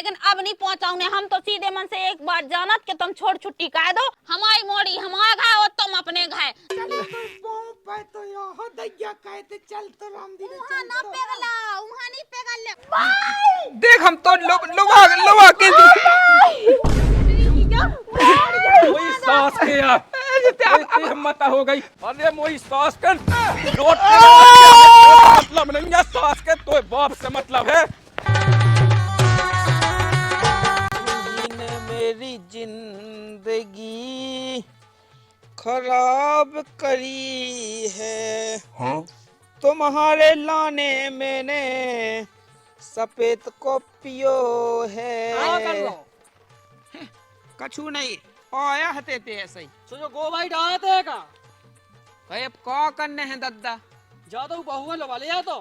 लेकिन अब नहीं पहुंचाऊ ने। हम तो सीधे मन से एक बार जानत के तुम छोड़ छुट्टी कह दो, हमारी मोड़ी हमारा घाय और तुम अपने घाय। चले तो पाँव पे तो यहाँ दैया कहते चल तो राम दी वहां ना पेगला, वहां नहीं पेगल ले। देख हम तो लोवा के वही सास के यार इतनी हिम्मत हो गई। अरे मोई सास के लोट मतलब नहीं है, सास के तो बाप से मतलब है। ने मेरी जिंदगी खराब करी है। हाँ? तुम्हारे लाने मैंने सफेद को पियो है। कछु नहीं आया हते ते ऐसे ही जो गो भाई डालते का भाई अब क्या करने हैं दद्दा। ज्यादा बहुआ लगा लिया तो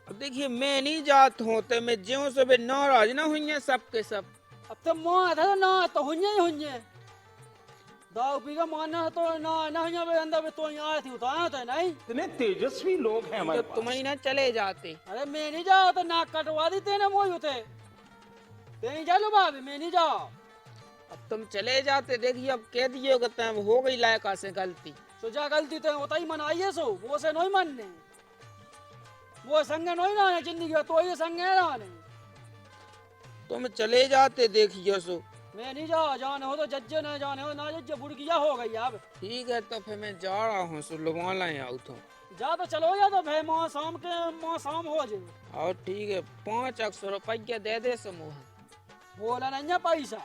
अब देखिए मैं नहीं जात हूँ तो मैं ज्यों से भी नाराज ना हुई है सबके सब। अब तो मां था ना तो हुन्ने दाऊ पी का मानना है तो ना ना हुन्ने अंदर में तो यहाँ थी उतारा तो नहीं। इतने तेजस्वी लोग हैं हमारे तो तुम ही ना चले जाते। अरे मैं नहीं जाओ तो नाक कटवा दी तेने मोई होते नहीं चलो भाभी मैं नहीं जाओ। अब तुम चले जाते देखिए अब कह दिए हो गई लायका से गलती। सो जा गलती तो होता ही मनाइए सो वो से नहीं मनने वो संगे नहीं ना जिंदगी तो ये संगे ना नहीं। तुम चले जाते देखिए सो। मैं नहीं जाओ जाने हो तो जज्जे न जाने हो ना जज्जे बुड़किया हो गई अब। ठीक है तो फिर मैं जा रहा हूँ सो लगवा लाए आउट हूँ। जा तो चलो या तो भाई माँ शाम हो जाए। और ठीक है 500 रुपया दे दे समूह। बोला नहीं पैसा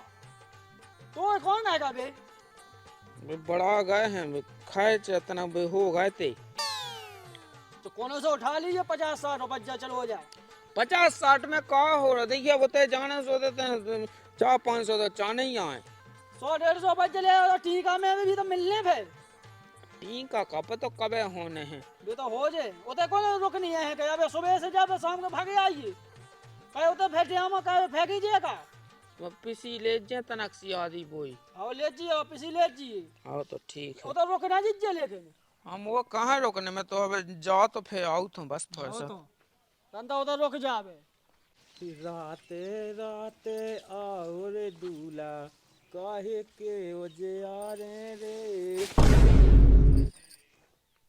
तो कौन आएगा बे। बड़ा गए हैं खाए इतना हो गए थे तो कौन से उठा लीजिए 50-60 रुपया चलो हो जाए। 50-60 में क्या हो रहा देखिए वो तो जाने सो देते हैं 400-500 तो चाने ही आए 100-150 रुपया चले तो ठीक है मैं भी तो मिलने फिर ठीक का कप तो कबे होने हैं ये तो हो जाए उते कौन रुकनी है क्या सुबह से जाबे शाम को भागे आइए कहे उते फेटिया में कहे फेंकी जाएगा तो पिसी ले जे तनक्सी आदि बोई और ले जी और पिसी ले जी। हाँ तो ठीक है उधर रुकना जीजिए लेकिन हम वो कहाँ रुकने में तो अब जाओ तो फिर आउट हूँ बस थोड़ा सा तंदा उधर रुक जाबे। राते राते आओ रे दूल्हा काहे के ओजे आ रे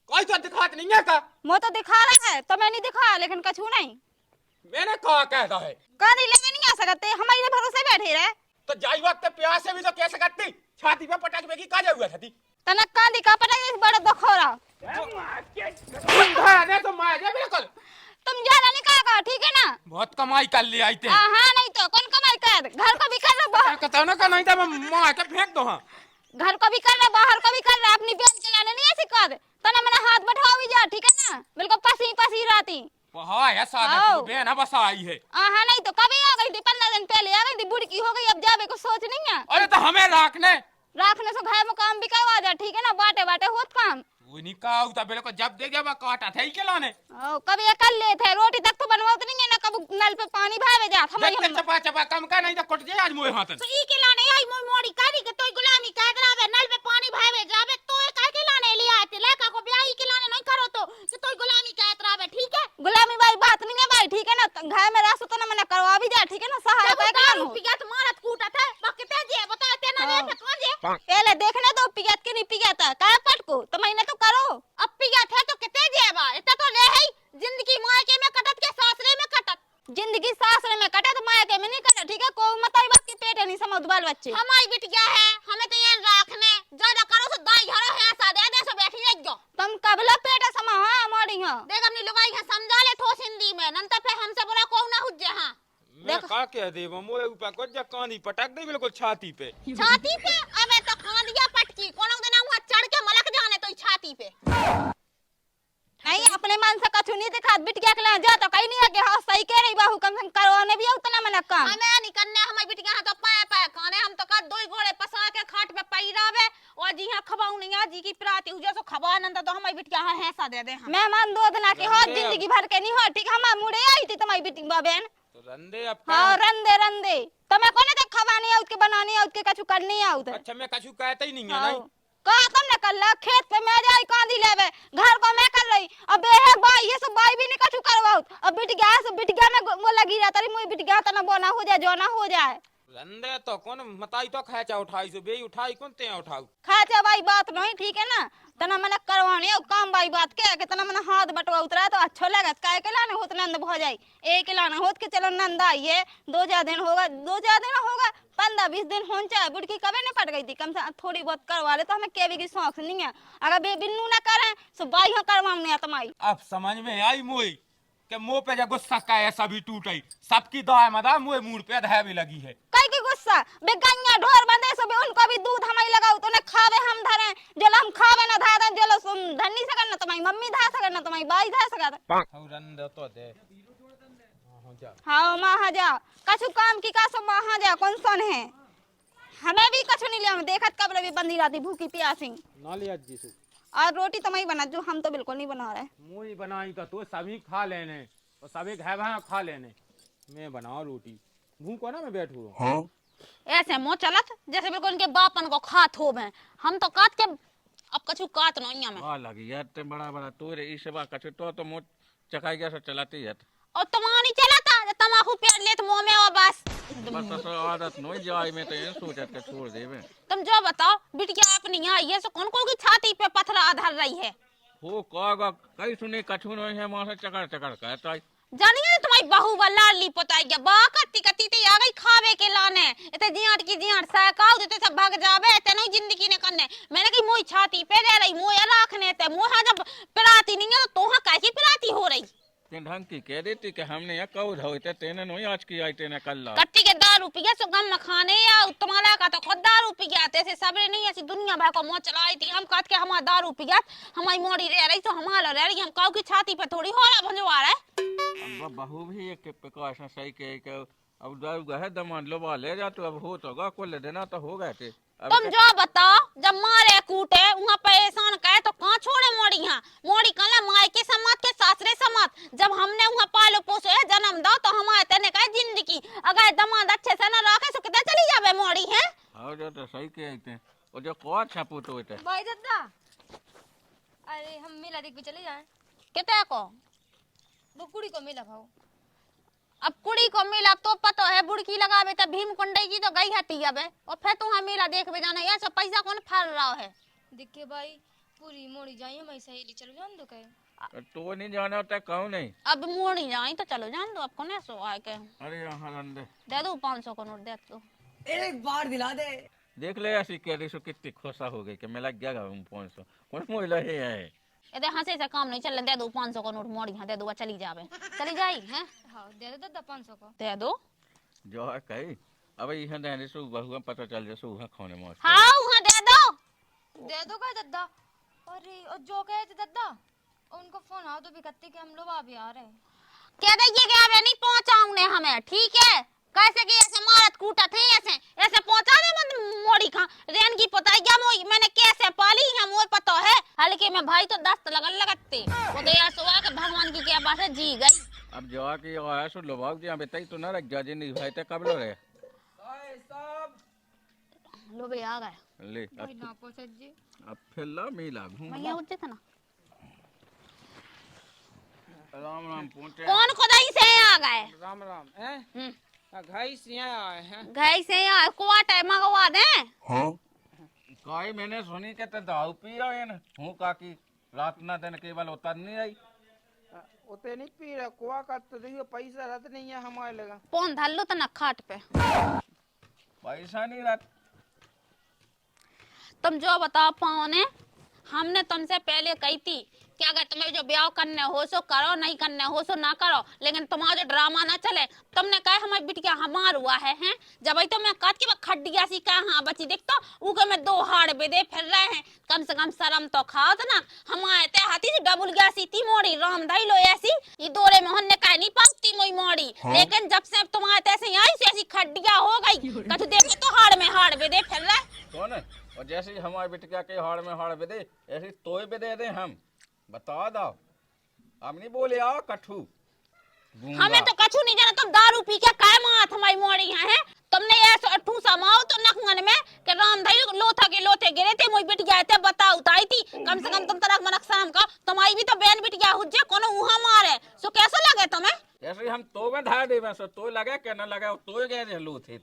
कोई तो दिखात नहीं है का। वो तो दिखा रहा है तो मैं नहीं दिखाया लेकिन कछु नहीं। मैंने कहा कहता है कहीं ले नहीं आ सकते हमारे भरोसे बैठे रहे तो जाई वक्त प्यास से भी तो कैसे करती छाती पे पटक बेगी का हुआ था तनक कांदी का पटक बड़ा दखोरा ने तो मार जा बिल्कुल। तुम ज्यादा नहीं कहा ठीक है ना। बहुत कमाई कर ली आई थे। हाँ नहीं तो कौन कमाई कर घर को भी कर रहा बाहर कहता ना का नहीं था मैं मार के फेंक दो। हाँ घर को भी कर रहा बाहर को भी कर रहा अपनी बहन चलाने नहीं ऐसे कर तो ना मैंने हाथ बैठाओ भी जा ठीक है ना बिल्कुल पसी पसी रहती। हाँ है सादा तू बहन बस आई है। हाँ नहीं तो कभी आ गई थी 15 दिन पहले आ गई थी बुढ़ी की हो गई अब जावे को सोच नहीं है। अरे तो हमें रखने से घर में काम भी करवा जा ठीक है ना बाटे बाटे होत काम वो नहीं कहा उता बिल्कुल जब दे गया काटा था ही के लाने कभी कर ले थे रोटी तक तो बनवाते नहीं है ना कभी नल पे पानी भावे जा हमारी चपा चपा कम का नहीं तो कट जाए आज मोए हाथ तो ई के लाने आई मोई मोड़ी करी के तोई गुलामी कह दरावे नल पे पानी भावे जावे तो काहे के लाने लिया आते लेका को ब्याह के लाने नहीं करो तो कि तोई गुलामी कह दरावे ठीक है। गुलामी भाई बात नहीं है भाई ठीक है ना घर में रासो तो ना मैंने करवा भी जा ठीक है ना सहाय पे का रुपया तो मारत कूटत है बकते जे बता तेना रे कौन जे पहले देखने दो पियत के नहीं पियता का पटको तो महीने तो करो अब पियत है तो कितने जेबा इतना तो ले है जिंदगी मायके में कटत के सासरे में कटत जिंदगी सासरे में कटत मायके में नहीं कटत ठीक है को मताई बात के पेट नहीं समझ बाल बच्चे हमारी बिटिया है हमें तो ये रखने ज्यादा करो तो दाई हरो है सादे दे से बैठी रह तुम कबला पेट समा हां मोड़ी हां देख अपनी लुगाई है समझा ले ठोस हिंदी में नंतर पे हमसे बोला को ना हुज्जे हां मैं का कह दे मोए ऊपर को जा कांदी पटक दे बिल्कुल छाती पे अबे तो कांदिया पटकी कोनो दिन वहां चढ़ के मलक जाने तो छाती पे नहीं अपने मन से कछु नहीं दिखा बिटिया के ला जा तो कहीं नहीं है कि हां सही कह रही बाहू कम से कम करवाने भी उतना मन काम हमें नहीं करने हमारी बिटिया हां तो पाए पाए खाने हम तो का दो घोड़े पसा के खाट पे पैरावे और जी हां खबाऊ नहीं आ जी की प्राति हो जैसो खबा नंद तो हमारी बिटिया हां हैसा दे दे मेहमान दो दिन के हो जिंदगी भर के नहीं हो ठीक हम मुड़े आई थी तुम्हारी बिटिया बहन तो रंदे अब हां रंदे तुम्हें कोने तक खवानी है उसके बनानी है उसके कछु करनी है उधर। अच्छा मैं कछु कहता ही नहीं है नहीं का तुमने कर ला खेत पे मैं जाई कांदी लेवे घर को मैं कर रही अब है बाई ये सब बाई भी नहीं कछु करवाऊ अब बिट गया में वो लगी जाता री मुई बिट गया तना बोना हो जाए जो ना हो जाए रंदे तो कौन मताई तो खैचा उठाई सो बे उठाई कौन ते उठाऊ खाचा बाई बात नहीं ठीक है ना तना मने करवाने काम बाई बात के तना मने हाथ बटवा उतरा तो अच्छो लगे काहे के लाने होत नंद भ जाई एक लाना होत के चलो नंद आइए 2-4 दिन होगा 2-4 दिन होगा 15-20 दिन होन चाहे बुड़की कभी नहीं पट गई थी कम से थोड़ी बहुत करवा ले तो हमें केवी की शौक नहीं है अगर बे बिन्नू ना करे सो बाई हो करवाने तमाई अब समझ में आई मोई के मुंह पे जो गुस्सा का ऐसा भी टूटाई सबकी दवा मदा मुंह मूड पे दहा भी लगी है कई की गुस्सा बे गन्या ढोर बंदे सब उनको भी दूध हमारी लगाओ तो ने खावे हम धरे जल हम खावे ना धा जल धन्नी सकन ना तुम्हारी मम्मी धा सकन ना तुम्हारी बाई धा सकन हौ रंदे तो दे हो जा हाँ माँ जा कछु काम की का सब वहाँ जा कौन सन है हमें भी कछु नहीं लिया देखत कब भी बंदी रहती भूखी प्यासी ना लिया जीसु और रोटी तो मैं बना जो हम तो बिल्कुल नहीं बना रहे मुई बनाई तो सभी खा लेने और सभी घर भर खा लेने मैं बनाओ रोटी भूख को ना मैं बैठू हाँ? ऐसे मुँह चलत जैसे बिल्कुल उनके बापन को खात हो मैं हम तो काट के अब कछु काट नहीं हमें आ लगी यार ते बड़ा बड़ा तोरे इस बा कछु तो मुंह चकाई कैसे चलाती है और तुम्हारी चलाता तमाकू पेड़ ले तो मुंह में और बस बस आदत नहीं जाए मैं तो ये सोचत के छोड़ देवे तुम जो बताओ बिटिया अपनी यहाँ ये सो कौन कौन की छाती पे पत्थर आधर रही है हो कागा कई सुने कछु नहीं है वहां से चकर चकर कहता है जानिए तुम्हारी बहू व लाली पोताई गया बा कत्ती कत्ती ते आ गई खावे के लाने इते जियाट की जियाट सहकाऊ देते सब भाग जावे ते नहीं जिंदगी ने करने मैंने की मोई छाती पे रह रही मोय रखने ते मोहा जब पिराती नहीं है तो तोहा कैसी पिराती हो रही ते ढंग की कह देती कि हमने या कऊ धोते तेने नहीं आज की आई तेने कल ला कत्ती के दारू पी गया सो गम न खाने या तुम्हारा का तो खुद दारू पी गया तेसे सबरे नहीं ऐसी दुनिया भर को मोह चलाई थी हम कहत के हमारा दारू पी गया हमारी मोड़ी रह रही तो हमारा रह रही हम काऊ की छाती पे थोड़ी हो रहा भंजवा रहा है अब बहू भी एक प्रिकॉशन सही के अब दारू गए दमान लोबा ले जा तो अब हो तो गा को ले देना तो हो गए थे तुम जो बताओ जब मारे कूटे वहाँ परेशान कहे तो कहाँ छोड़े मोड़ी यहाँ मोड़ी कहला माई के समात के सासरे समात जब हमने वहाँ पालो पोसो है जन्म दो तो हमारे तेने कहे जिंदगी अगर दमाद अच्छे से न रखे तो कितना चली जावे मोड़ी है हाँ जो तो सही कहते और जो कौन छापू तो होते भाई दादा अरे हम मेला देख भी चले जाए कितना को वो कुड़ी को मेला भाव अब कुड़ी को मिला तो पता है बुड़की लगावे तो भीम कुंडई की तो गई हटी अब और फिर तो हम मेला देख भी जाना ये सब पैसा कौन फल रहा है देखिए भाई पूरी मोड़ी जाइए हमारी सहेली चलो जान दो कहे तो नहीं जाना होता कहूँ नहीं अब मोड़ी जाई तो चलो जान दो आपको नहीं सो आए के अरे यहाँ रंदे दे दो 500 का नोट दे दो एक बार दिला दे देख ले ऐसी कह रही सो कितनी खुशा हो गई कि मैं लग गया 500 कौन मोइला है इधर हंसे से काम नहीं चल दे दो 500 का नोट मोड़ी हाँ दे दो चली जावे चली जाई हैं हाँ दे दो दादा 500 को दे दो जो है कही अब यहाँ देने से बहुआ पता चल जाए सुहा खाने मौज हाँ वहाँ दे दो कहे दादा अरे और जो कहे थे दादा उनको फोन आओ तो भी कहते कि हम लोग अभी आ रहे हैं कह दइए कि अब नहीं पहुंचाऊंगे हमें ठीक है कैसे कि ऐसे मारत कूटा थे ऐसे पहुंचा दे मत मोड़ी खा रेन की पता क्या मोई मैंने कैसे पाली है मोई पता है हल्के में भाई तो 10 लगन लगते वो तो यार सुबह के भगवान की क्या बात है जी गई अब जो कि आया सो लोभाग जी अबे तक तो ना रख जा जी नहीं भाई तक कब लो रे लो बे आ गए ले भाई ना पोछे जी अब फिर ला मिला घूम भैया उठे थे ना राम राम पहुंचे कौन खुदाई से आ गए राम राम हैं घाई से आए हैं गई से आ क्वार्टर मंगवा दे हां काई मैंने सुनी के तो दारू पी रहे हैं हूं काकी रात ना दिन केवल उतर नहीं आई उते नहीं पी रहा कुआ का तो देखियो पैसा रहता नहीं है हमारे लगा कौन धल्लो तो ना खाट पे पैसा नहीं रहा तुम जो बताओ पौने हमने तुमसे पहले कही थी कि अगर तुम्हें जो ब्याह करने हो सो करो नहीं करने हो सो ना करो लेकिन तुम्हारा जो ड्रामा ना चले तुमने कहा हमारी बिटिया हमार हुआ है हैं जब तो मैं कहती कि खड्डिया सी कहा हाँ बची देख तो ऊके में 2 हाड़ बेदे फिर रहे हैं कम से कम शर्म तो खाओ तो ना हमारे ते हाथी से डबुल गया सी थी मोड़ी राम दाई लो ऐसी ये दोरे मोहन ने कहा नहीं पाती मोई मोड़ी लेकिन जब से तुम्हारे तैसे आई से ऐसी खड्डिया हो गई कछु देखे तो हाड़ में हाड़ बेदे फिर रहे कौन है और जैसे ही हमारे बिटिया के हाड़ में हाड़ बेदे ऐसे तोय बेदे दे हम बता दो हम नहीं बोले आओ कठू हमें तो कछु नहीं जाना तुम दारू पी के काय मात हमारी मोड़ी यहाँ है तुमने ऐसा ठूसा माओ तो नखंगन में कि राम भाई लोथा के लोथे गिरे थे मोई बिट गए थे सो तो लगे के न लगे तो गए रे लो थे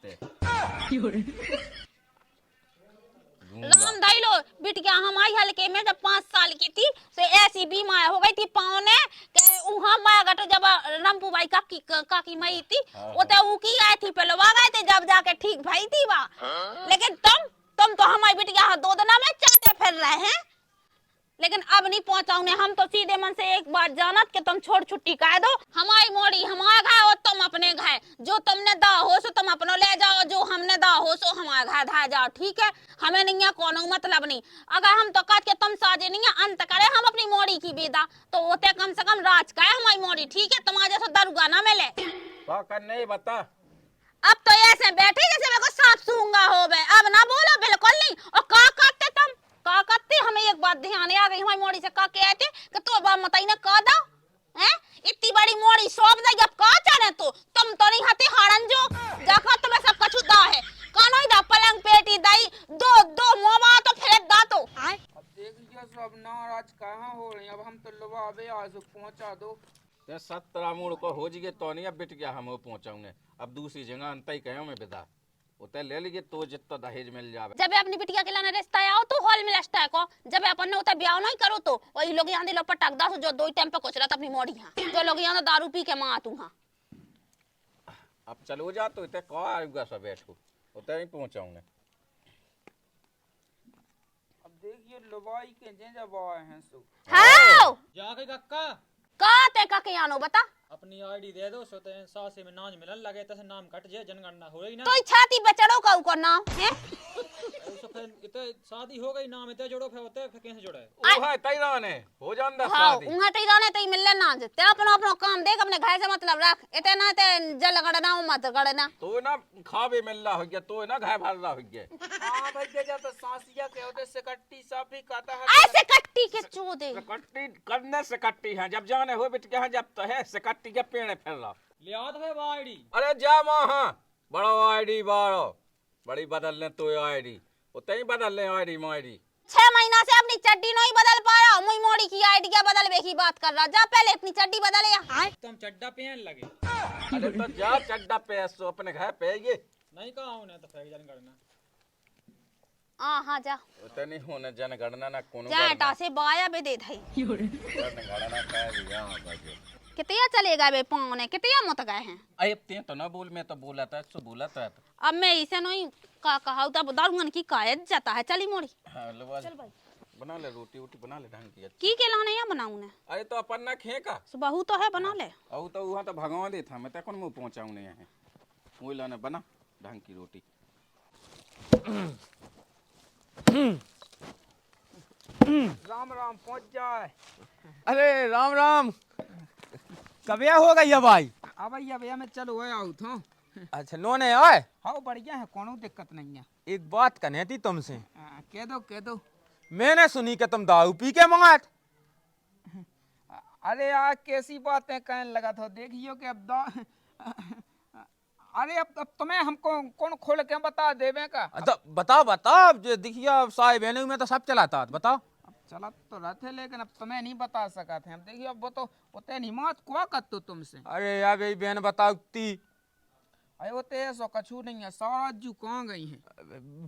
राम दाइलो बिटिया हमारी हल्के में जब 5 साल की थी तो ऐसी बीमार हो गई थी पाँव ने के उहा माया गट जब रंपू भाई काकी मई थी वो तो ऊ की आई थी पहलवा गए थे जब जाके ठीक भाई थी बा लेकिन तुम तो हमारी बिटिया 2 दिन में चाटे फिर रहे हैं लेकिन अब नहीं पहुंचाऊंगे हम तो सीधे मन से एक बार जानत कि तुम छोड़ छुट्टी कह दो हमारी मोड़ी हमारा घाय और तुम अपने घाय जो तुमने दा हो सो तुम अपनो ले जाओ जो हमने दा हो सो हमारा घाय धा जाओ ठीक है हमें नहीं है कोनो मतलब नहीं अगर हम तो कहते तुम साजे नहीं है अंत करे हम अपनी मोड़ी की बेदा तो होते कम से कम राज का है हमारी मोड़ी ठीक है तुम्हारे जैसा दरुगा ना मिले नहीं बता अब तो ऐसे बैठे जैसे मेरे को सांप सूंगा हो गए अब ना बोलो बिल्कुल नहीं और का करते तुम का करते हमें एक बात ध्यान आ गई हमारी मोड़ी से का कहते थे कि तो बाप मताई ने का दो हैं इतनी बड़ी मोड़ी सौंप दे अब का चाहे तो तुम तो नहीं हते हारन जो जाकर तुम्हें सब कछु दा है कानो ही दा पलंग पेटी दाई दो मोमा तो फिर दा तो अब देखिए सब नाराज कहाँ हो रही अब हम तो लवाबे आज पहुंचा दो ते 17 मूड को हो जिगे तो नहीं अब बिट गया हम पहुंचाऊंगे अब दूसरी जगह अंत ही कहो मैं विदा उते ले लीजिए तो जितना दहेज मिल जावे जब अपनी बिटिया के लाने रिश्ता आओ तो हॉल में रिश्ता को जब अपन ने उते ब्याह नहीं करो तो वही लोग यहां दिलो पटक दास जो 2 टाइम पे कुछ रहा अपनी मोड़ी हां जो लोग यहां दारू पी के मां तू हां अब चलो जा तो इते का आएगा सब बैठो उते ही पहुंचाऊंगे अब देखिए लवाई के जे जब आए हैं सो हां जाके कक्का का ते का के आनो बता अपनी आईडी दे दो सो ते सासे में नाम मिलन लगे तसे नाम कट जे जनगणना हो रही ना तो छाती पे चढ़ो का ऊपर नाम है सो फिर इते शादी हो गई नाम इते जोड़ो फिर होते फिर कैसे जोड़े ओ है तैराने हो जान दा हां शादी उहा तई रहने तई मिलले ना जे ते अपनो काम देख अपने घर से मतलब रख एते ना ते जल गड़ना मत गड़ना तो ना खावे मिलना हो गया तो ना घाय भरना हो गया हां भाई जब तो सांसिया के होते से कट्टी साफ ही कहता है ऐसे कट्टी के चोदे कट्टी करने से कट्टी है जब जाने हो बिट के जब तो है से कट्टी के पेड़ फिर रहा ले आओ तो आईडी अरे जा वहां बड़ो आईडी बाड़ो बड़ी बदलने तो आईडी उते ही बदलने आईडी माईडी 6 महीना से अपनी चड्डी नहीं बदल पा रहा मुई मोड़ी की आईडी क्या बदलवे की बात कर रहा जा पहले अपनी चड्डी बदले हां तुम चड्डा पहन लगे अरे तो जा चड्डा पे सो अपने घर पे ये नहीं कहा उन्हें तो फिर जनगणना हां जा उते नहीं होने जनगणना ना कोनो जाटा से बाया बे दे धई जनगणना का दिया बाजे कितिया चलेगा बे पौने कितिया मत गए हैं अरे ते तो ना बोल मैं तो बोला था सो बोला था अब मैं इसे नहीं का कहा तब दारुगन की कायद जाता है चली मोड़ी हां लवा चल भाई बना ले रोटी वोटी बना ले ढंग की की के लाने या बनाऊं ने अरे तो अपन ना खेका सुबह तो है बना ले औ तो वहां तो भगवान दे था मैं तो कौन मुंह पहुंचाऊं ने है वही लाने बना ढंग की रोटी राम राम पहुंच जाए अरे राम राम कबिया हो गई है भाई अब भैया मैं चलो आऊँ तो अच्छा नोने आए हाँ बढ़िया है कोनो दिक्कत नहीं है एक बात कहनी थी तुमसे कह दो मैंने सुनी कि तुम दारू पी के मंगात अरे यार कैसी बातें कहने लगा था देखियो कि अरे अब तुम्हें हमको कौन खोल के बता देवे का तो बताओ जो देखिए अब साहिब बहनों में तो सब चलाता बताओ अब चला तो रहे थे लेकिन अब तुम्हें नहीं बता सका थे हम देखिए अब वो तो होते नहीं मत कुआ कर तो तुमसे अरे यार भाई बहन बताओ ती अरे होते ऐसा कछू नहीं है सारा जू कहाँ गई है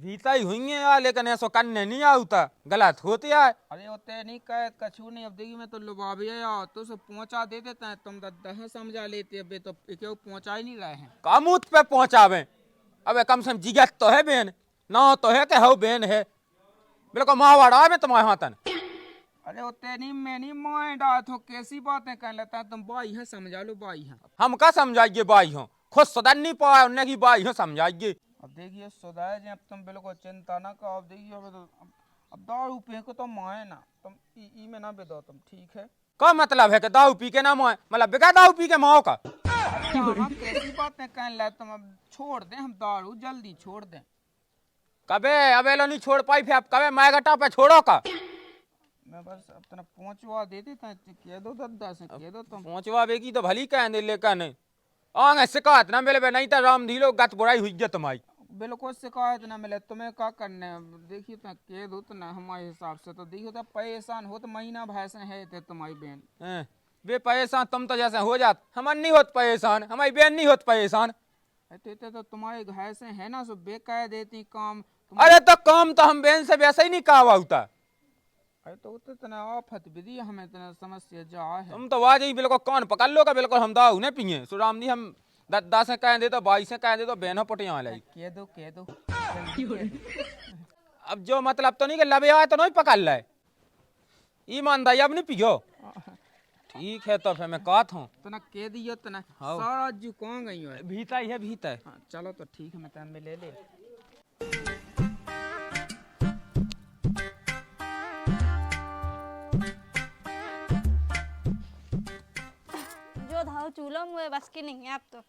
भीता ही हुई है यार लेकिन ऐसा करने नहीं आता गलत होते यार अरे होते नहीं कहे कछू नहीं अब देखिए मैं तो लुभावी यार तो सब पहुंचा दे देते हैं तुम दह समझा लेते अब तो क्यों पहुंचा ही नहीं रहे हैं कामूत पे पहुंचावे अबे कम से कम जिगत तो है बहन ना तो है कि हो बहन है बिल्कुल मावाड़ा में तुम्हारे हाथन अरे होते नहीं मैं नहीं माए डाल तो कैसी बातें कह लेता है तुम बाई है समझा लो बाई है हम का समझाइए बाई हो खुद सुधर नहीं पाया उन्हें की बाई हो समझाइए अब देखिए सुधार जी अब तुम बिल्कुल चिंता ना करो अब देखिए अब दारू पी को तुम माए ना तुम ई में ना बेदो तुम ठीक है का मतलब है कि दारू पी के ना मोए मतलब बिका दारू पी के माओ का कैसी बातें कहने लगे तुम अब छोड़ दें हम दारू जल्दी छोड़ दें कबे अबेलो नहीं छोड़ पाई फिर अब कबे मैगटा पे छोड़ो का मैं बस अब तना पहुंचवा दे देता कह दो दद्दा से कह दो तुम पहुंचवा बेगी तो भली कह दे लेकिन आगे शिकायत ना मिले नहीं तो राम धीलो गत बुराई हुई है तुम्हारी बिल्कुल शिकायत ना मिले तुम्हें क्या करने देखिए तो कह दो तो ना हमारे हिसाब से तो देखिए तो परेशान हो तो महीना भैंस है थे तुम्हारी बहन बे परेशान तुम तो जैसे हो जात, हमार नहीं होत परेशान, हमारी बहन नहीं होत परेशाान। तो तुम्हारे घर से है ना, सो बेकार देती काम अरे तो काम तो हम बहन से वैसा ही नहीं कहा होता। अरे तो इतना आफत विधि हमें इतना समस्या जा है। तुम तो वाज ही बिल्कुल कान पकड़ लो का बिल्कुल हम दाऊ ने पिए सुराम दी हम दद्दा से कह दे तो भाई से कह दे तो बहनों पटिया लाई। कह दो अब जो मतलब तो नहीं कि लबे आए तो नहीं पकड़ लाए, ईमानदारी अब नहीं पियो। ठीक है तो फिर मैं कहत हूँ तना कह दियो तना हाँ। सारा जू कहाँ गई है। भीता ही है भीता है। हाँ, चलो तो ठीक है, मैं तन में ले ले। जो धाव चूल्हा मुझे बस की नहीं है अब तो।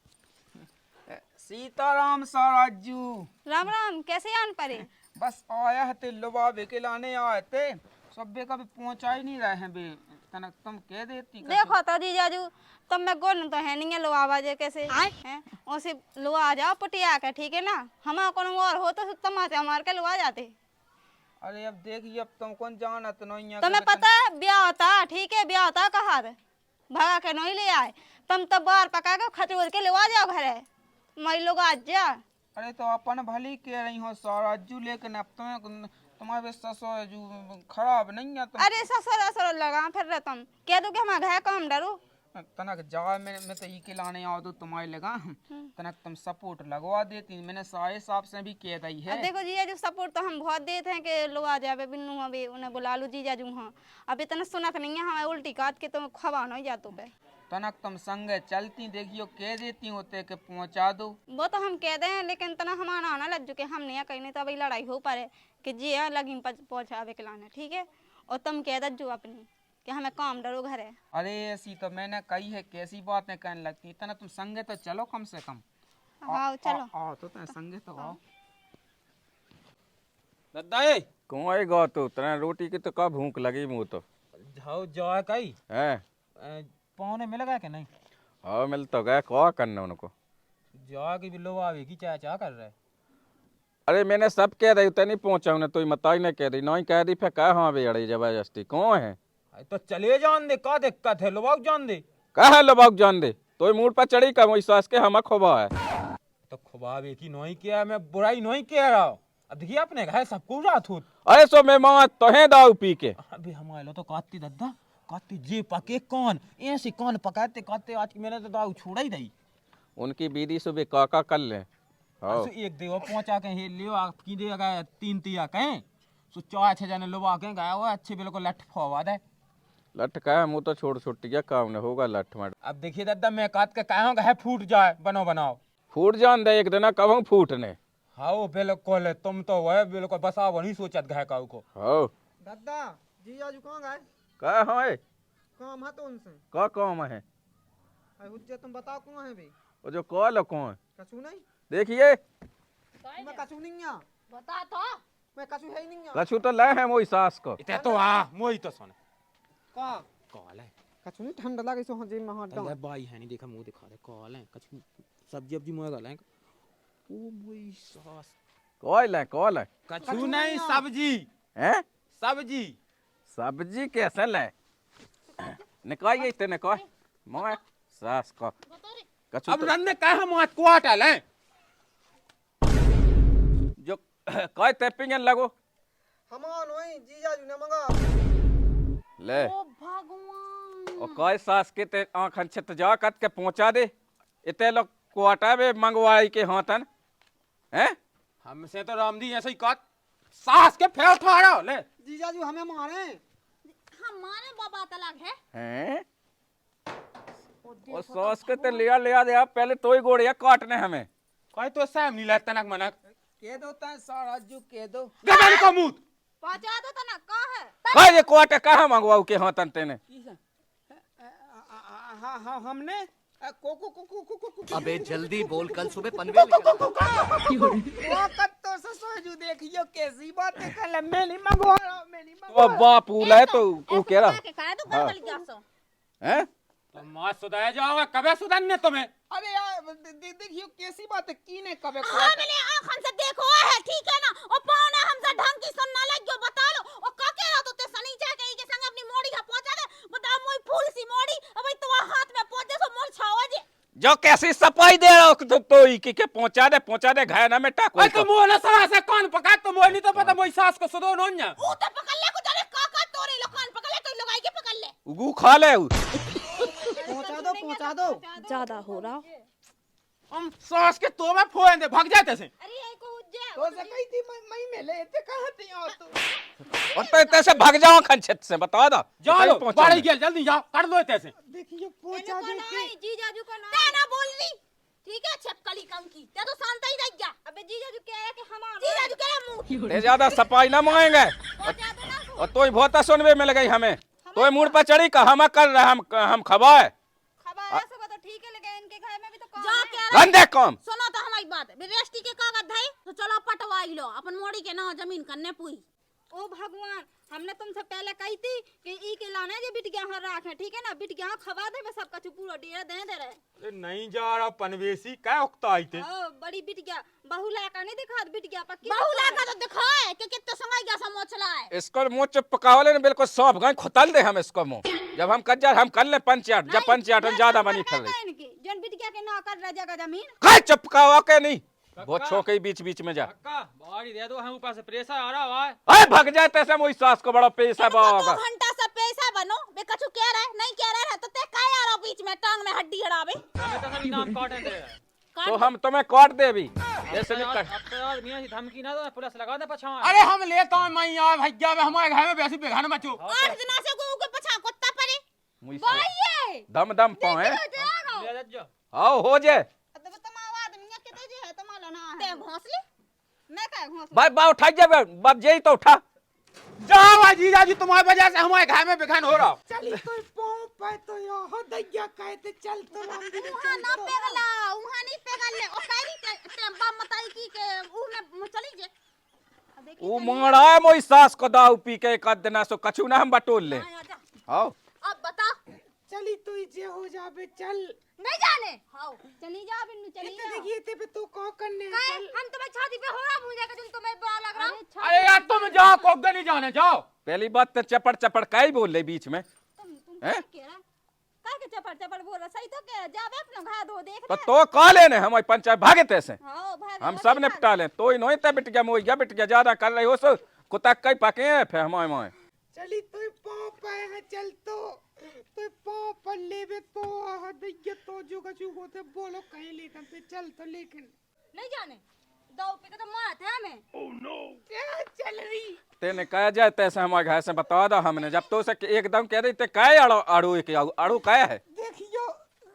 सीताराम साराजू। राम राम, कैसे आन परे? बस आया है ते लुबावे के लाने आए थे, सब बे कभी पहुंचा ही नहीं रहे हैं बे। तनक तुम कह देती कैसे? देखो तो जीजाजू, तुम मैं गोन तो है नहीं है लो आवाज कैसे हैं, उसे लो आ जाओ पटिया के, ठीक है ना। हमारा कौन और हो तो तमाचे मार के लो आ जाते। अरे अब देखिए, अब तुम कौन जाना तो नहीं है। तुम्हें पता है ब्याह होता, ठीक है ब्याह होता कहा भगा के नहीं ले आए, तुम तब बार पका के खचोर के ले आ जाओ घरे, मैं लोग आज जा। अरे तो अपन भली कह रही हो साराजू, लेकिन अब तुम्हारे ससुर जो खराब नहीं है। अरे ससुर लगा फिर रहे तुम कह दो कि हमारा घर काम डरो। तनक जा मैं तो ये के लाने आओ तो तुम्हारे लगा तनक तुम सपोर्ट लगवा देती। मैंने सारे साहब से भी कह दी है। देखो जीजाजू सपोर्ट तो हम बहुत देते हैं कि लोग आ जाए बिन्नू अभी उन्हें बुला लो जीजाजू। हाँ अभी इतना सुनत नहीं है, हमें उल्टी काट के तुम खवा नहीं जातो पे। तनक तुम संगे चलती देखियो कह देती होते कि पहुंचा दो। वो तो हम कह दें लेकिन तना हमारा आना लग चुके हम नहीं कहीं नहीं तो अभी लड़ाई हो पारे कि जी है लगी पहुंचावे के लाने, ठीक है। और तुम कह दो अपनी कि हमें काम डरो घर है। अरे ऐसी तो मैंने कही है, कैसी बातें कहने लगती। तना तुम संगे तो चलो कम से कम। हाँ चलो आओ तो संगे तो आओ। दद्दा ए कौन आएगा तो तेरा रोटी की तो कब भूख लगी मुँह तो जाओ जाए कई है। पौने मिल गया कि नहीं? हाँ मिल तो गया, क्या करना उनको। जा की बिल्लो आवे की चाय चाह कर रहा है। अरे मैंने सब कह दी उतने नहीं पहुंचा उन्हें, तो मता ही नहीं कह दी नहीं कह दी फिर कह हाँ भी अड़ी जबरदस्ती कौन है। तो चले जान दे, का दिक्कत है, लोग जान दे। कहा लो बाग जान दे, तो मूड पर चढ़ी का वही सास के हम खोबा है। तो खुबावे की नहीं किया, मैं बुराई नहीं कह रहा हूँ। अब देखिए अपने घर सबको रात हो। अरे सो मैं माँ तो है दाऊ पी के। अभी हमारे लो तो काती दद्दा काती जे पके कौन ऐसे कौन पकाते काते आज की मैंने तो दाऊ छोड़ा ही नहीं। उनकी बीदी सुबह काका कर ले। हाँ सो एक देव पहुंचा के हे लियो आपकी दे गए 3 तिया कहें सो 4-6 जने लोग आके गए वो अच्छे बिल्कुल लठ फवा दे। लठ का मुँह तो छोड़ छुट्टिया काम न होगा लठ मट। अब देखिए दद्दा मैं काट के कहा है फूट जाए बनाओ फूट जान दे एक दिन कब फूटने। हाँ बिल्कुल तुम तो वह बिल्कुल बसा वही सोचत गए काऊ को। हाँ दादा जीजाजू कहाँ गए? कहा है काम है तो उनसे का काम है। हुज्जत तुम बताओ कौन है बे? वो जो कॉल कौन कछु नहीं। देखिए मैं कछु नहीं है। बता तो मैं कछु है ही नहीं है। कछु तो ले है मोई सास को। इते तो आ मोई तो सुन का कॉल है कछु नहीं, ठंडा लगे सो हाँ जेब में हाथ डाल। तले बाई है नहीं देखा मुंह दिखा दे कॉल है कछु सब्जी अब्जी मोए गल है ओ मोई सास कॉल है कछु नहीं सब्जी हैं सब्जी सब्जी कैसे ले निकालिए इतने निकाल मोए सास को कछु अब तो रंदे कहा मात क्वार्टर है जो काय तेपिंगन लगो हमान वही जीजाजू ने मंगा ले ओ भगवान। और काय सास के ते आंखन छत जा कत के पहुंचा दे इते लोग क्वार्टर में मंगवाई के हाथन हैं। हमसे तो रामदी ऐसे ही काट सास के फेर उठा रहा ले। जीजाजू हमें मारे। हमारे बाबा तलाक है हैं और सास के ते लिया दे पहले तो ही गोड़िया काटने हमें। कोई तो सैम नहीं लगता नक मनक कह दो ता साराजू कह दो। गदन को मुंह पहुंचा दो तना कहाँ है? काय ये क्वार्टर कहाँ मंगवाऊ के हाथन तेने। हाँ हाँ हमने अबे जल्दी बोल, कल सुबह पनवेल तो ससुरजू देखियो कैसी बातें कर। मैं नहीं मंगवा रहा, मैं नहीं मंगवा ओ बापू ले तो वो कह रहा के खाए तो घर वाली गैस हो। हैं तो मां सुधाया जाओगा कबे सुधारने तुम्हें। अरे यार देखियो कैसी बातें की ने कबे हाँ मैंने आँखन से देखो है, ठीक है ना। और पावना हमसे ढंग की सुनना लग गयो, बता लो और का कह रहा तो ते सनी चाह के संग अपनी मोड़ी का पहुंचा दे। बता मोई फूल सी मोड़ी अब जो कैसी सफाई दे रहा हो तो ई के पहुंचा दे घाय ना में टाको अरे तो मोह ना सरा से कान पका तो मोह नहीं तो पता मोई सास को सुदो नोन्या ऊ तो पकड़ ले को जाने काका तोरे लोकान पकड़ ले तो लगाई के पकड़ ले उगू खा ले उ। पहुंचा दो ज्यादा हो रहा हम सास के तो में फोन दे भाग जाते से अरे ये को उज्जे तो से कही थी मैं मिले थे कहां थी और तू और तो इतने से भाग जाओ खंचत से बता दो जाओ बाड़ी गेल जल्दी जाओ कर दो इतने से देखिए पहुंचा देते जीजाजू को ना ते ना बोल ली ठीक है छपकली कंकी ते तो शांत ही रह जा अबे जीजाजू कह रहा कि हमारा जीजाजू कह रहा मुंह ये ज्यादा सफाई ना मांगेंगे पहुंचा दो ना और तो बहुत सुनवे मिल गई हमें तो मूड पर चढ़ी का हम कर रहे हम खबाए खबर ऐसे को तो ठीक है लेकिन इनके घर में भी तो काम जा है। कह रहा गंदे काम सुनो तो हमारी बात रजिस्ट्री के कागज धई तो चलो पटवाई लो अपन मोड़ी के ना जमीन करने पुई ओ भगवान हमने तुमसे पहले कही थी कि ई के लाने जे बिटिया हां राखे ठीक है ना बिटिया खवा दे सब कुछ पूरा डेरा दे रहे अरे नहीं जा रहा पनवेसी क्या उकता आई थे ओ बड़ी बिटिया बहू लाका नहीं दिखा बिटिया पक्की बहु लागा तो दिखाए कि कितने समय का समोचला है इसको मुंह चुप पकावले ने बिल्कुल सौंप गए खुतल दे हम इसको मुंह जब हम कज्जा हम कर ले पंचायत जब पंचायत में ज्यादा बनी फल रही इनकी जन बिटिया के ना कर जगह जमीन काय चपकावा के नहीं बहुत छोके बीच बीच में जा काका बाड़ी दे दो हम ऊपर से प्रेशर आ रहा है अरे भग जाए तैसे मोई सास को बड़ा पैसा इनको बागा 2 घंटा से पैसा बनो बे कछु कह रहा है नहीं कह रहा है तो ते काय आ रहा बीच में टांग में हड्डी हड़ावे हमें तो सभी नाम काटन दे रहा है तो हम तुम्हें काट दे भी ऐसे नहीं कर अब तो यार मियां जी धमकी ना दो पुलिस लगा दे पछावा अरे हम लेता हूं मैं यार भैया में हमारे घर में वैसी बेघर में चो 8 दिना से गऊ के पछा कुत्ता पड़े मुई ये दम दम पाए ले जो आओ हो जाए तो तमाम आदमी के कितने जी है तमाला ना ते भोंसले मैं क्या घोंस भाई बा उठा जा बाप जेई तो उठा जाओ भाई जीजा जी तुम्हारी वजह से हमारे घर में बेघर हो रहा चली तो पाँव पे तो यो दैया कहते चल तो राम दिन उहा ना पेगला उहा नहीं पेगल ले ओ काई के बम मताई की के ऊ में चली जे वो मोड़ा है मोई सास को दाऊ पी के एक आध दिन सो कछु ना हम बटोल ले आओ अब बता चली तो जे हो जाबे चल नहीं जाने हां चली जा बिन्नू चली इतने देखिए ते पे तो का करने काय चल हम तुम्हें छाती पे हो रहा मुझे का तुम तुम्हें बुरा लग रहा अरे यार तुम जाओ कोगदा नहीं जाने जाओ पहली बात तो चपड़ चपड़ का ही बोल ले बीच में तुम हैं? कह रहा काय के चपड़ चपड़ बोल रहा सही तो कह जावे अपना घा दो देख तो का लेने हमारी पंचायत भागे तैसे हां भाई हम सब निपटा ले तो ही नहीं ते बिट गया मोई गया बिट गया ज्यादा कर रही हो सो कुत्ता कई पके हैं फिर हमारे माए चली तो पाँव पे है चल तो पाँव पर लेवे तो आह दैया तो जो कछु होते बोलो कहीं लेकिन ते चल तो लेकिन नहीं जाने दो पे का तो मार था हमें क्या चल रही तेने कहा जाए तैसे हमारे घर से बता दो हमने जब तो उसे एकदम कह रही ते काय आड़ू के आड़ू काय है देखियो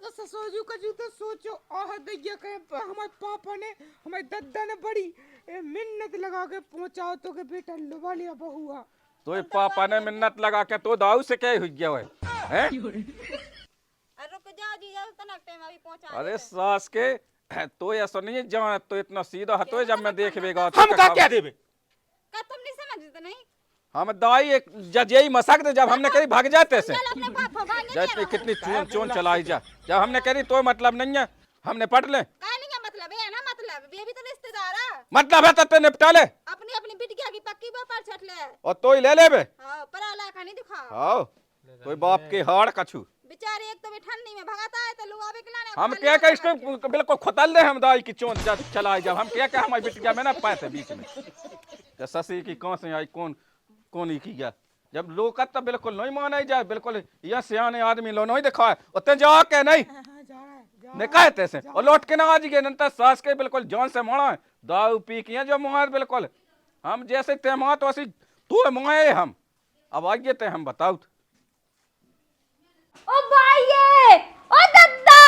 ऐसा सोचू कछु तो सोचो आह दैया कहे हमारे पापा ने हमारे दादा ने बड़ी मिन्नत लगा के पहुंचाओ तो के बेटा लुबा लिया बहुआ तो ये पापा ने मिन्नत लगा के तो दाऊ से क्या हुई गया है रुक जा जी जा तनक टाइम अभी पहुंचा अरे सास के तो ऐसा नहीं जान तो इतना सीधा हतो जब मैं देखबेगा हम का क्या देवे का तुम नहीं समझते नहीं हम दाई एक जजेई मसक दे जब हमने कही भाग जाते से चल अपने पापा भाग जज पे कितनी चोन चोन चलाई जा जब हमने कही तो मतलब नहीं है हमने पढ़ ले का नहीं का मतलब है ना मतलब ये भी तो रिश्तेदार है मतलब है तो निपटा ले अपनी अपनी बिटिया की पक्की पर छट ले और तो ही ले ले बे हां पराला का नहीं दिखा आओ कोई बाप के हाड़ कछु बेचारे एक तो भी ठंडी में भगाता है तो लुआवे के लाने हम क्या क्या इसको बिल्कुल खुतल दे हम दाई की चोन जब चलाई जब हम क्या क्या हमारी बिटिया में ना पाए थे बीच में तो ससी की कौन से आई कौन ही की गया जब लोग तो बिल्कुल नहीं माना जाए बिल्कुल यह सियाने आदमी लो नहीं दिखाए उतने जा के नहीं निकाय तैसे और लौट के ना आज गए नंतर सास के बिल्कुल जान से मारा दाऊ पी किया जो मुहार बिल्कुल हम जैसे तेमा तो ऐसी तू मुआए हम अब आइए ते हम बताओ ओ भाई ये ओ दद्दा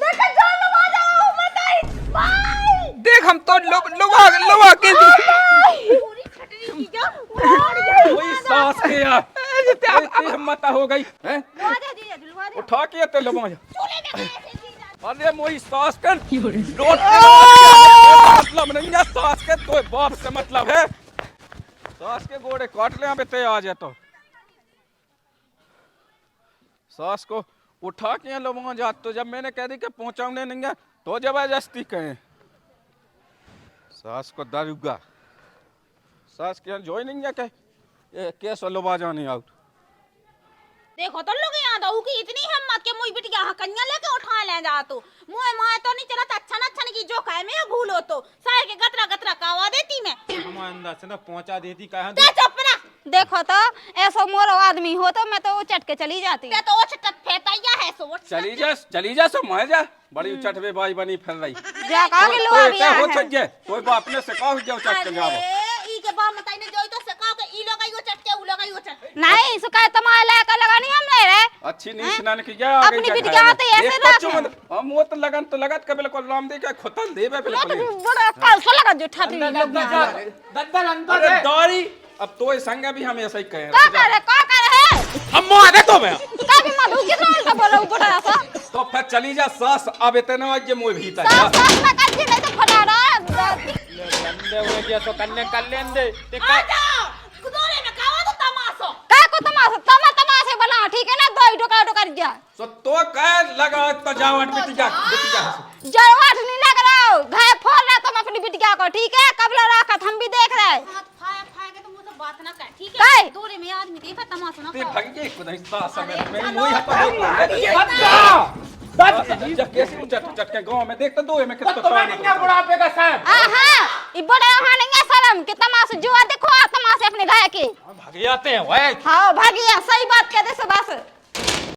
देख जो लगा जाओ मत भाई देख हम तो लुबा के पूरी खटरी की क्या कोई सास के यार इतनी हिम्मत हो गई हैं लुआ दे जी लुआ दे उठा के ते लगा चूल्हे में कैसे जी अरे मोई सास कर लोट मतलब नहीं है सास के तो बाप से मतलब है सास के गोड़े काट ले पे आ जाए तो सास को उठा के लो वहां जा तो जब मैंने कह दी कि पहुंचाऊंगे नहीं है तो जबरदस्ती कहें सास को दारूगा सास के जो ही नहीं है के कैसे लोबा जाने आउट देखो तो लोग यहाँ दऊ की इतनी हिम्मत बात के मुई बिटिया हां कन्या लेके उठा ले जा तू मुए माए तो नहीं चला अच्छा न की जो कहे मैं भूलो तो सारे के गतरा गतरा कावा देती मैं हमारे अंदर से ना पहुंचा देती कहां ते चुप रह देखो तो ऐसा मोरो आदमी हो तो मैं तो वो चट के चली जाती ते तो चट फेताइया है सो चली जा सो मह जा बड़ी उचट वे बाई बनी फिर रही जा कहा कि लोहा भी हो है थक कोई बाप ने से कहो जाओ चट के जाओ ई के बाप मताई ने जोई तो सका के ई लोग आइयो चट के उ लोग आइयो चट नहीं शिकायत तुम्हारे लायक लगानी हमने रे अच्छी नीच नान की जा आगे अपनी बिटिया तो ऐसे रख हम वो तो लगन तो लगत के बिल्कुल राम दे के खुतल देबे बिल्कुल बड़ा कलसा लगा जो ठाठी लोग दद्दन अंदर अरे है दौरी अब तो ये संग भी हम ऐसा ही कहे का करे हम मारे तो मैं कभी मधु के नाम का बोलो बड़ा सा तो फिर चली जा सास अब इतना आज मुंह भीतर सास सास में कर नहीं तो फटा रहा अंदर हुए दिया तो कन्ने कर लेन दे ते आ जा कुदोरे में कावा तो तमाशो का को तमाशे बना ठीक है ना दो टोका टोकर जा सो तो कह लगा तो जावट बिटिया जरवाट नहीं लग रहा हो घाय फोड़ रहा तुम अपनी बिटिया को ठीक है कबला रखत हम भी देख रहे हाथ फाया फाया के तो मुंह से बात ना कर ठीक काय? है दूरे में आदमी देखा तमाशा ना ते कर भाग के खुदा सास में मेरी मुंह हटा जब कैसे उचट के गांव में देखता दो में कितना तुम्हें नहीं बुढ़ापे का साहब हां ई बड़े वहां नहीं है शर्म कि तमाशा जुआ देखो तमाशे अपने घाय के भाग जाते हैं ओए हां भागिया सही बात कह दे से बस